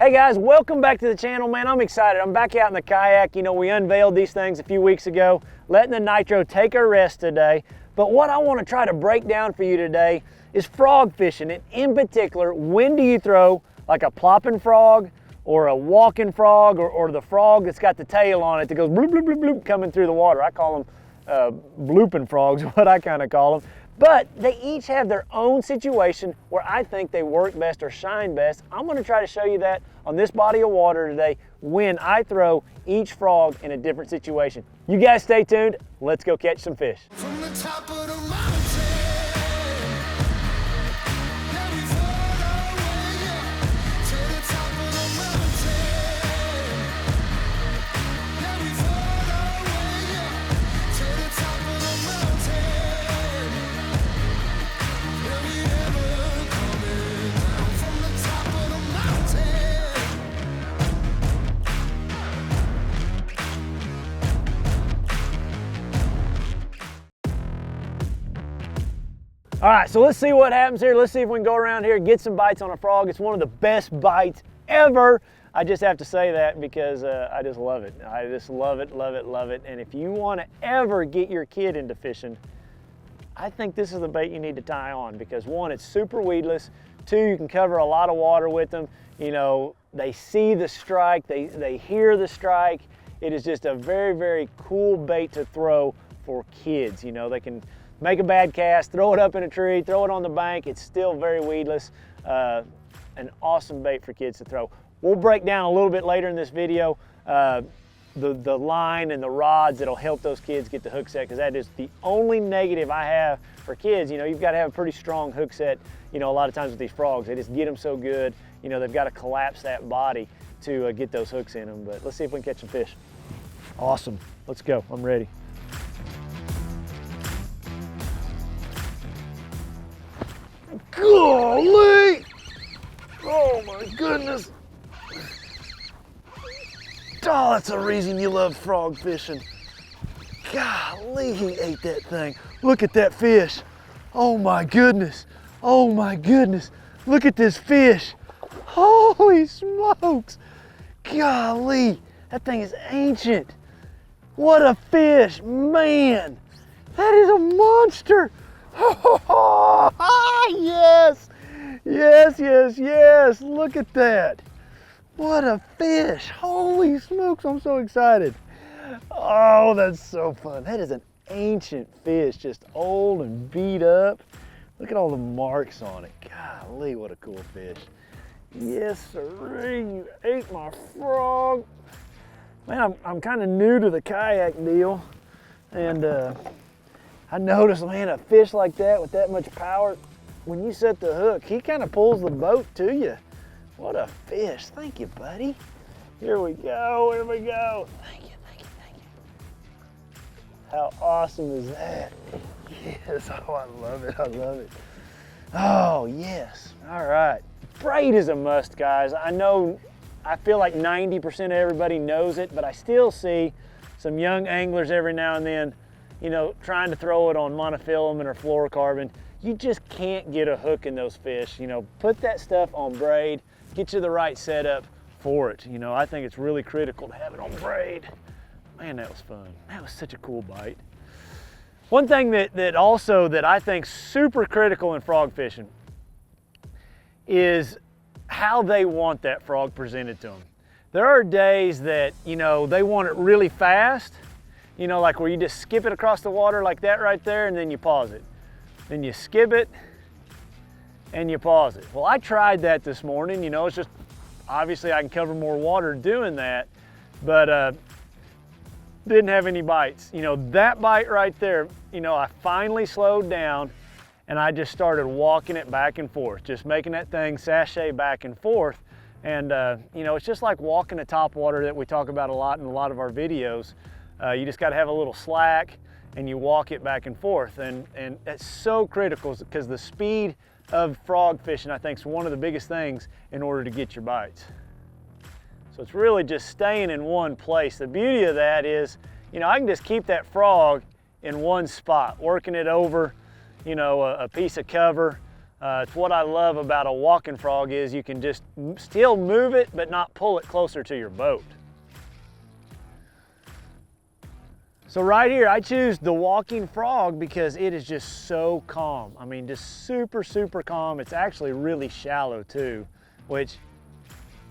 Hey guys, welcome back to the channel, man. I'm excited. I'm back out in the kayak. You know, we unveiled these things a few weeks ago, letting the Nitro take a rest today. But what I want to try to break down for you today is frog fishing, and in particular, when do you throw like a plopping frog or a walking frog or the frog that's got the tail on it that goes bloop, bloop, bloop, bloop, coming through the water. I call them blooping frogs, what I kind of call them. But they each have their own situation where I think they work best or shine best. I'm going to try to show you that on this body of water today when I throw each frog in a different situation. You guys stay tuned. Let's go catch some fish. From the top of the mountain, yeah, we float our way to the top of the mountain. Yeah, we float our way to the top of the mountain. Yeah, we ever coming down from the top of the mountain. All right, so let's see what happens here. Let's see if we can go around here and get some bites on a frog. It's one of the best bites ever. I just have to say that because I just love it. I just love it, love it, love it. And if you want to ever get your kid into fishing, I think this is the bait you need to tie on because one, it's super weedless. Two, you can cover a lot of water with them. You know, they see the strike, they hear the strike. It is just a very, very cool bait to throw for kids. You know, they can make a bad cast, throw it up in a tree, throw it on the bank. It's still very weedless. An awesome bait for kids to throw. We'll break down a little bit later in this video the line and the rods that'll help those kids get the hook set, because that is the only negative I have for kids. You know, you've got to have a pretty strong hook set. You know, a lot of times with these frogs, they just get them so good. You know, they've got to collapse that body to get those hooks in them. But let's see if we can catch some fish. Awesome. Let's go. I'm ready. Golly! Oh my goodness! Oh, that's the reason you love frog fishing. Golly, he ate that thing. Look at that fish. Oh my goodness. Oh my goodness. Look at this fish. Holy smokes. Golly, that thing is ancient. What a fish, man. That is a monster. Yes, yes, yes, yes. Look at that. What a fish. Holy smokes, I'm so excited. Oh, that's so fun. That is an ancient fish, just old and beat up. Look at all the marks on it. Golly, what a cool fish. Yes, sirree, you ate my frog. Man, I'm kind of new to the kayak deal. And I noticed, man, a fish like that with that much power, when you set the hook, he kind of pulls the boat to you. What a fish. Thank you, buddy. Here we go, here we go. Thank you, thank you, thank you. How awesome is that? Yes, oh, I love it, I love it. Oh, yes, all right. Braid is a must, guys. I know, I feel like 90% of everybody knows it, but I still see some young anglers every now and then, you know, trying to throw it on monofilament or fluorocarbon. You just can't get a hook in those fish. You know, put that stuff on braid, get you the right setup for it. You know, I think it's really critical to have it on braid. Man, that was fun. That was such a cool bite. One thing that also I think super critical in frog fishing is how they want that frog presented to them. There are days that, you know, they want it really fast, you know, like where you just skip it across the water like that right there and then you pause it. Then you skip it and you pause it. Well, I tried that this morning, you know, it's just, obviously I can cover more water doing that, but didn't have any bites. You know, that bite right there, you know, I finally slowed down and I just started walking it back and forth, just making that thing sashay back and forth. And, you know, it's just like walking a top water that we talk about a lot in a lot of our videos. You just got to have a little slack and you walk it back and forth. And that's so critical because the speed of frog fishing, I think, is one of the biggest things in order to get your bites. So it's really just staying in one place. The beauty of that is, you know, I can just keep that frog in one spot, working it over, you know, a piece of cover, It's what I love about a walking frog is you can just still move it, but not pull it closer to your boat. So right here, I choose the walking frog because it is just so calm. I mean, just super, super calm. It's actually really shallow too, which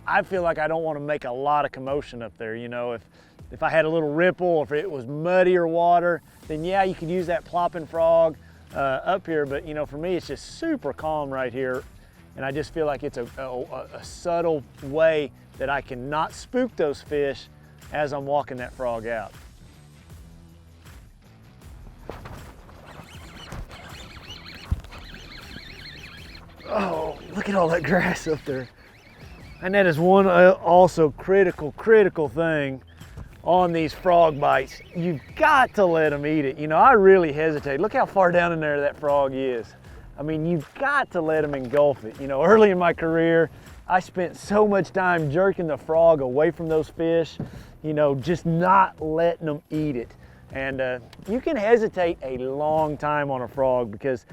I feel like I don't want to make a lot of commotion up there. You know, if I had a little ripple, or if it was muddier water, then yeah, you could use that plopping frog up here. But you know, for me, it's just super calm right here. And I just feel like it's a subtle way that I can not spook those fish as I'm walking that frog out. Oh, look at all that grass up there. And that is one also critical thing on these frog bites. You've got to let them eat it. You know, I really hesitate. Look how far down in there that frog is. I mean, you've got to let them engulf it. You know, early in my career, I spent so much time jerking the frog away from those fish, you know, just not letting them eat it. And you can hesitate a long time on a frog because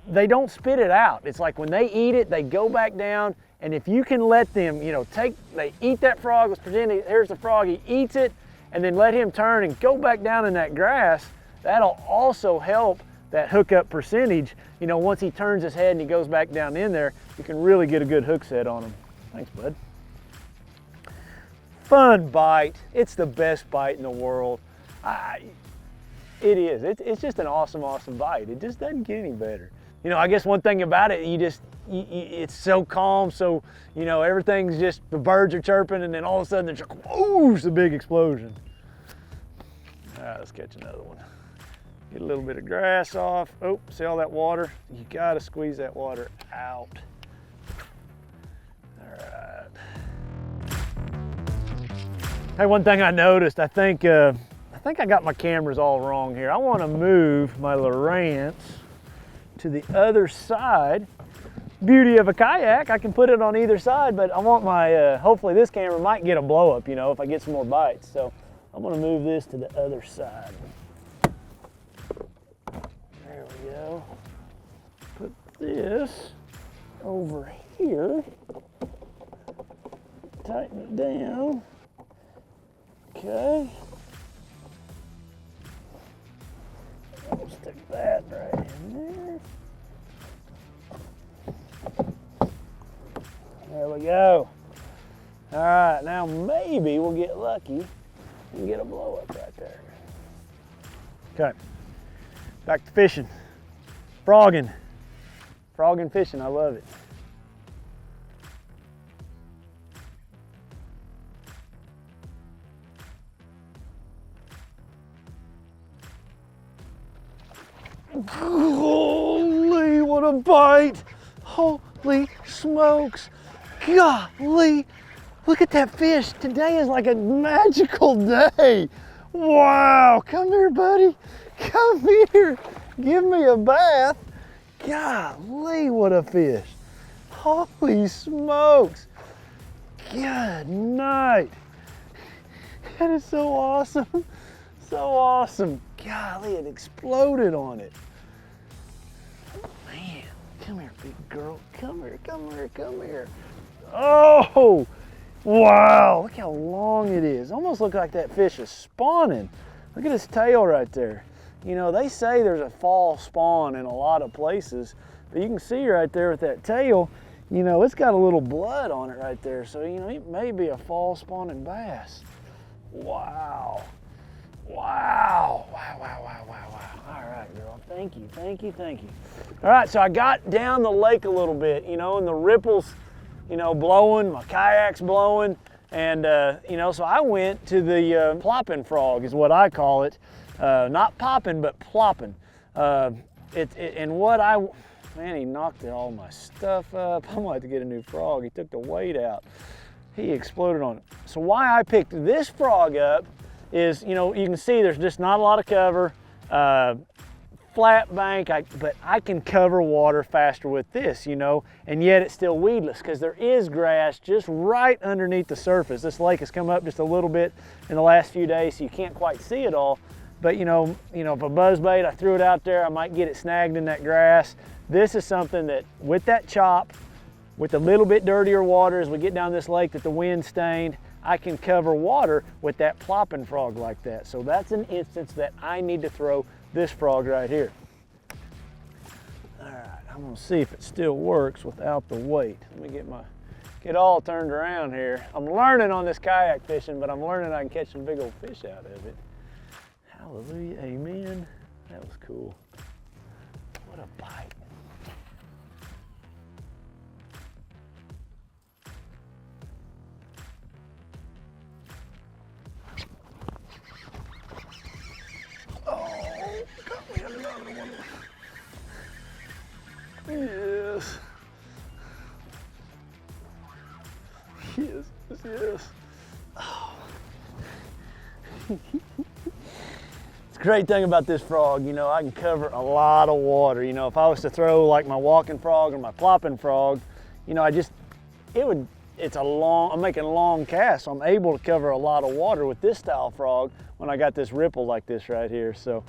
they don't spit it out. It's like when they eat it, they go back down, and if you can let them, you know, they eat that frog, let's pretend here's the frog, he eats it, and then let him turn and go back down in that grass, that'll also help that hookup percentage. You know, once he turns his head and he goes back down in there, you can really get a good hook set on him. Thanks, bud. Fun bite. It's the best bite in the world. It is. It's just an awesome bite. It just doesn't get any better. You know, I guess one thing about it, it's so calm, so, you know, everything's just, the birds are chirping, and then all of a sudden there's a big explosion. All right, let's catch another one. Get a little bit of grass off. Oh, see all that water? You gotta squeeze that water out. All right. Hey, one thing I noticed, I think I got my cameras all wrong here. I want to move my Lowrance to the other side. Beauty of a kayak, I can put it on either side, but I want my, hopefully this camera might get a blow up, you know, if I get some more bites. So I'm gonna move this to the other side. There we go. Put this over here. Tighten it down. Okay. I'll stick that right in there. There we go. All right, now maybe we'll get lucky and get a blow up right there. Okay, back to fishing. Frogging fishing, I love it. Holy, what a bite! Holy smokes! Golly, look at that fish. Today is like a magical day. Wow, come here, buddy. Come here. Give me a bath. Golly, what a fish. Holy smokes. Good night. That is so awesome. So awesome. Golly, it exploded on it. Man, come here, big girl. Come here, come here, come here. Oh, wow, look how long it is. Almost looks like that fish is spawning. Look at his tail right there. You know, they say there's a fall spawn in a lot of places, but you can see right there with that tail, you know, it's got a little blood on it right there. So, you know, it may be a fall spawning bass. Wow. Wow, wow, wow, wow, wow, wow. All right, girl, thank you, thank you, thank you. All right, so I got down the lake a little bit, you know, and the ripples, you know, blowing, my kayak's blowing, and, you know, so I went to the plopping frog is what I call it. Not popping, but plopping. And what man, he knocked all my stuff up. I'm gonna have to get a new frog. He took the weight out. He exploded on it. So why I picked this frog up is, you know, you can see there's just not a lot of cover, flat bank, but I can cover water faster with this, you know, and yet it's still weedless because there is grass just right underneath the surface. This lake has come up just a little bit in the last few days, so you can't quite see it all, But you know, if a buzzbait, I threw it out there, I might get it snagged in that grass. This is something that with that chop, with a little bit dirtier water as we get down this lake that the wind stained, I can cover water with that plopping frog like that. So that's an instance that I need to throw this frog right here. All right, I'm gonna see if it still works without the weight. Let me get all turned around here. I'm learning on this kayak fishing, but I'm learning I can catch some big old fish out of it. Hallelujah, amen. That was cool. What a bite. Oh, got me another one. Yes. Yes, yes. Oh. It's a great thing about this frog, you know, I can cover a lot of water. You know, if I was to throw like my walking frog or my plopping frog, you know, I'm making long casts, so I'm able to cover a lot of water with this style frog when I got this ripple like this right here. So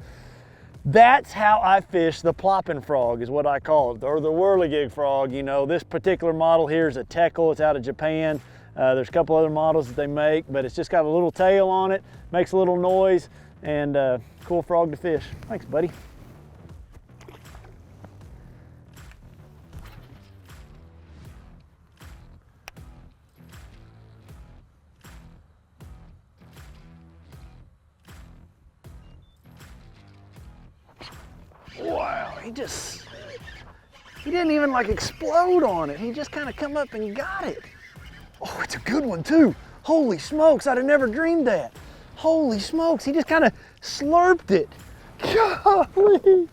that's how I fish the plopping frog is what I call it, or the whirligig frog. You know, this particular model here is a Teckle, it's out of Japan. There's a couple other models that they make, but it's just got a little tail on it, makes a little noise, and cool frog to fish. Thanks, buddy. Wow, he didn't even like explode on it. He just kind of come up and got it. Oh, it's a good one too. Holy smokes, I'd have never dreamed that. Holy smokes, he just kind of slurped it. Golly.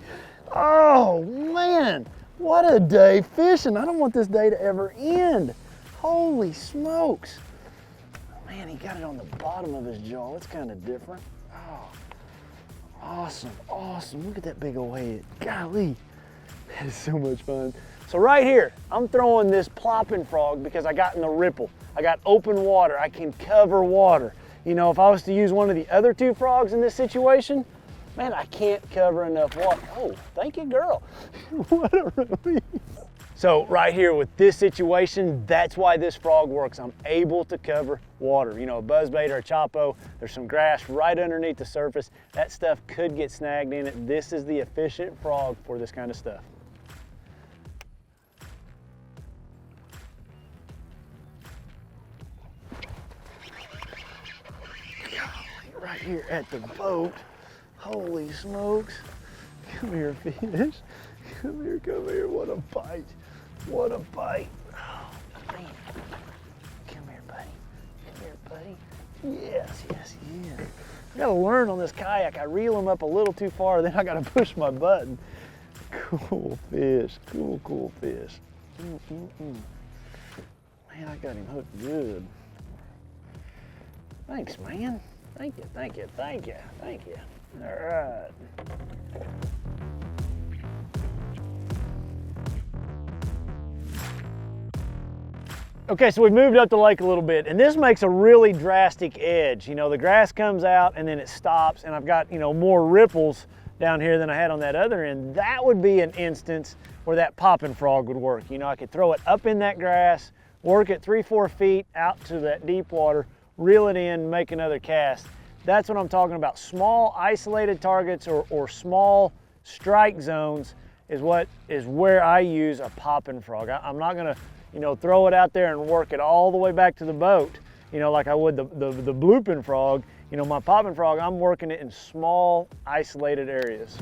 Oh man, what a day fishing. I don't want this day to ever end. Holy smokes. Man, he got it on the bottom of his jaw. That's kind of different. Oh, awesome, awesome. Look at that big old head. Golly, that is so much fun. So right here, I'm throwing this plopping frog because I got in the ripple. I got open water, I can cover water. You know, if I was to use one of the other two frogs in this situation, man, I can't cover enough water. Oh, thank you, girl. What a relief. So right here with this situation, that's why this frog works. I'm able to cover water. You know, a buzzbait or a choppo, there's some grass right underneath the surface. That stuff could get snagged in it. This is the efficient frog for this kind of stuff. Right here at the boat. Holy smokes. Come here, fish. Come here. What a bite. What a bite. Oh, man. Come here, buddy. Yes. I gotta learn on this kayak. I reel them up a little too far, then I gotta push my button. Cool fish. Cool fish. Man, I got him hooked good. Thanks, man. Thank you. All right. Okay, so we've moved up the lake a little bit, and this makes a really drastic edge. You know, the grass comes out and then it stops, and I've got, you know, more ripples down here than I had on that other end. That would be an instance where that popping frog would work. You know, I could throw it up in that grass, work it 3-4 feet out to that deep water, reel it in, make another cast. That's what I'm talking about. Small isolated targets or small strike zones is where I use a popping frog. I'm not gonna, you know, throw it out there and work it all the way back to the boat, you know, like I would the blooping frog. You know, my popping frog, I'm working it in small isolated areas.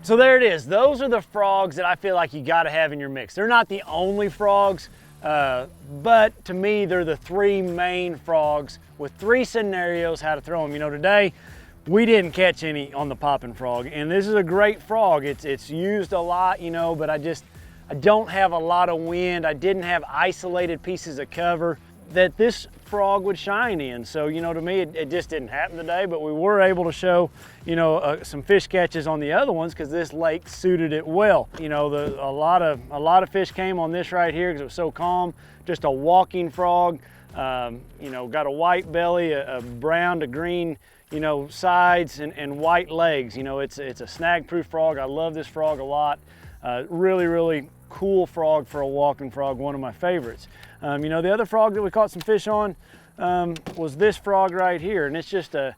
So there it is. Those are the frogs that I feel like you gotta have in your mix. They're not the only frogs. But to me, they're the three main frogs with three scenarios how to throw them. You know, today we didn't catch any on the popping frog, and this is a great frog. It's used a lot, you know, but I don't have a lot of wind. I didn't have isolated pieces of cover. that this frog would shine in. So, you know, to me, it just didn't happen today, but we were able to show, you know, some fish catches on the other ones because this lake suited it well. You know, a lot of fish came on this right here because it was so calm. Just a walking frog, you know, got a white belly, a brown to green, you know, sides and white legs. You know, it's a snag-proof frog. I love this frog a lot. Really, really cool frog for a walking frog, one of my favorites. You know, the other frog that we caught some fish on was this frog right here, and it's just a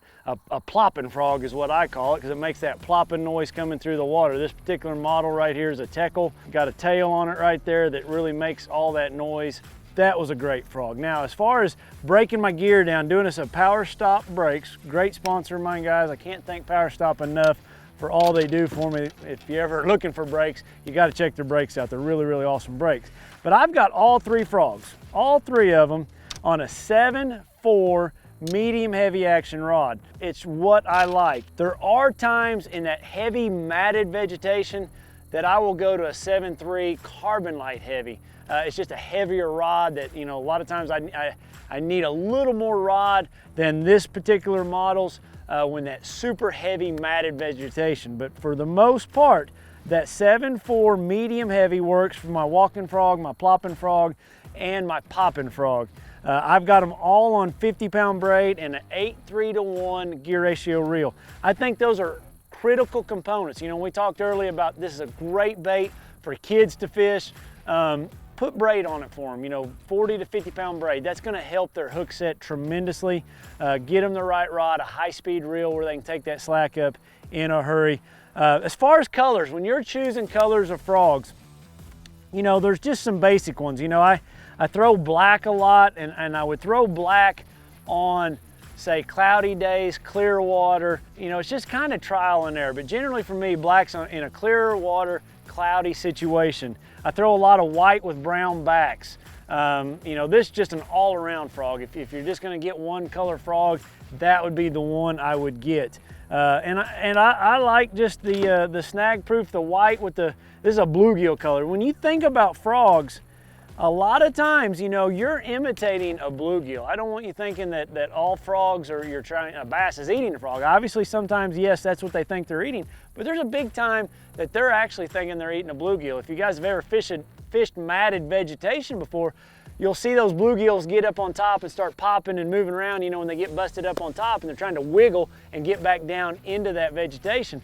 plopping frog is what I call it because it makes that plopping noise coming through the water. This particular model right here is a teckle. Got a tail on it right there that really makes all that noise. That was a great frog. Now, as far as breaking my gear down, doing us a Power Stop brakes, great sponsor of mine, guys. I can't thank Power Stop enough for all they do for me. If you're ever looking for brakes, you got to check their brakes out. They're really, really awesome brakes. But I've got all three frogs, all three of them, on a 7.4 medium heavy action rod. It's what I like. There are times in that heavy matted vegetation that I will go to a 7.3 carbon light heavy. It's just a heavier rod that, you know, a lot of times I need a little more rod than this particular model's when that super heavy matted vegetation. But for the most part, that 7.4 medium heavy works for my walking frog, my plopping frog, and my popping frog. I've got them all on 50-pound braid and an 8:3:1 gear ratio reel. I think those are critical components. You know, we talked earlier about this is a great bait for kids to fish. Put braid on it for them, you know, 40 to 50-pound braid. That's gonna help their hook set tremendously. Get them the right rod, a high-speed reel where they can take that slack up in a hurry. As far as colors, when you're choosing colors of frogs, you know, there's just some basic ones. You know, I throw black a lot, and I would throw black on, say, cloudy days, clear water. You know, it's just kind of trial and error, but generally for me, black's in a clear water, cloudy situation. I throw a lot of white with brown backs. You know, this is just an all-around frog. If you're just gonna get one color frog, that would be the one I would get. And I like just the snag proof, the white with this is a bluegill color. When you think about frogs, a lot of times, you know, you're imitating a bluegill. I don't want you thinking that all frogs are, a bass is eating a frog. Obviously, sometimes, yes, that's what they think they're eating, but there's a big time that they're actually thinking they're eating a bluegill. If you guys have ever fished matted vegetation before, you'll see those bluegills get up on top and start popping and moving around, you know, when they get busted up on top and they're trying to wiggle and get back down into that vegetation.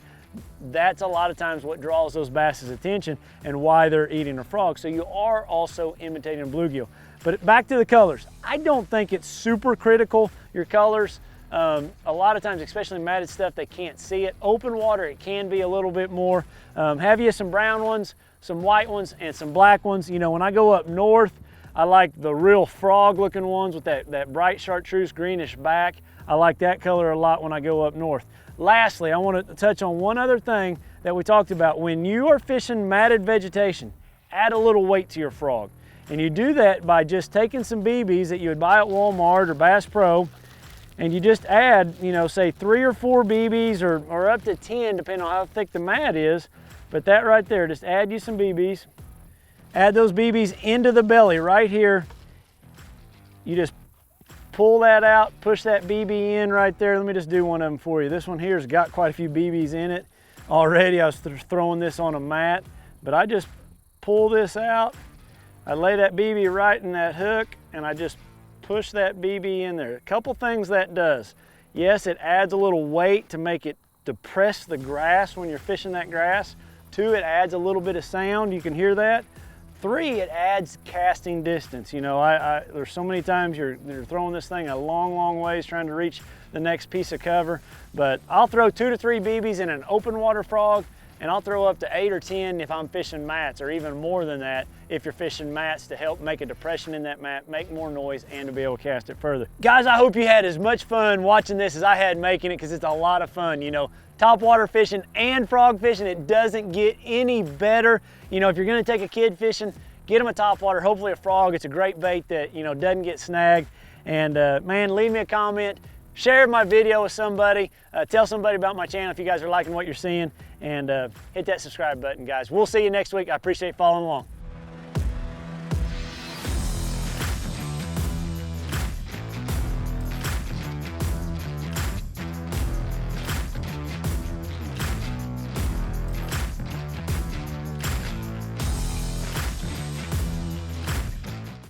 That's a lot of times what draws those bass's attention and why they're eating a frog. So you are also imitating a bluegill. But back to the colors. I don't think it's super critical, your colors. A lot of times, especially matted stuff, they can't see it. Open water, it can be a little bit more. Have you some brown ones, some white ones, and some black ones. You know, when I go up north, I like the real frog looking ones with that bright chartreuse greenish back. I like that color a lot when I go up north. Lastly, I want to touch on one other thing that we talked about. When you are fishing matted vegetation, add a little weight to your frog. And you do that by just taking some BBs that you would buy at Walmart or Bass Pro, and you just add, you know, say 3 or 4 BBs or up to 10, depending on how thick the mat is. But that right there, just add you some BBs. Add those BBs into the belly right here. You just pull that out, push that BB in right there. Let me just do one of them for you. This one here has got quite a few BBs in it already. I was throwing this on a mat, but I just pull this out. I lay that BB right in that hook, and I just push that BB in there. A couple things that does. Yes, it adds a little weight to make it depress the grass when you're fishing that grass. 2, it adds a little bit of sound. You can hear that. 3, it adds casting distance. You know, there's so many times you're throwing this thing a long, long ways trying to reach the next piece of cover. But I'll throw 2 to 3 BBs in an open water frog, and I'll throw up to 8 or 10 if I'm fishing mats, or even more than that if you're fishing mats, to help make a depression in that mat, make more noise, and to be able to cast it further. Guys, I hope you had as much fun watching this as I had making it, because it's a lot of fun. You know, topwater fishing and frog fishing, it doesn't get any better. You know, if you're gonna take a kid fishing, get them a topwater, hopefully a frog. It's a great bait that, you know, doesn't get snagged. And man, leave me a comment, share my video with somebody, tell somebody about my channel if you guys are liking what you're seeing, and hit that subscribe button, guys. We'll see you next week. I appreciate you following along.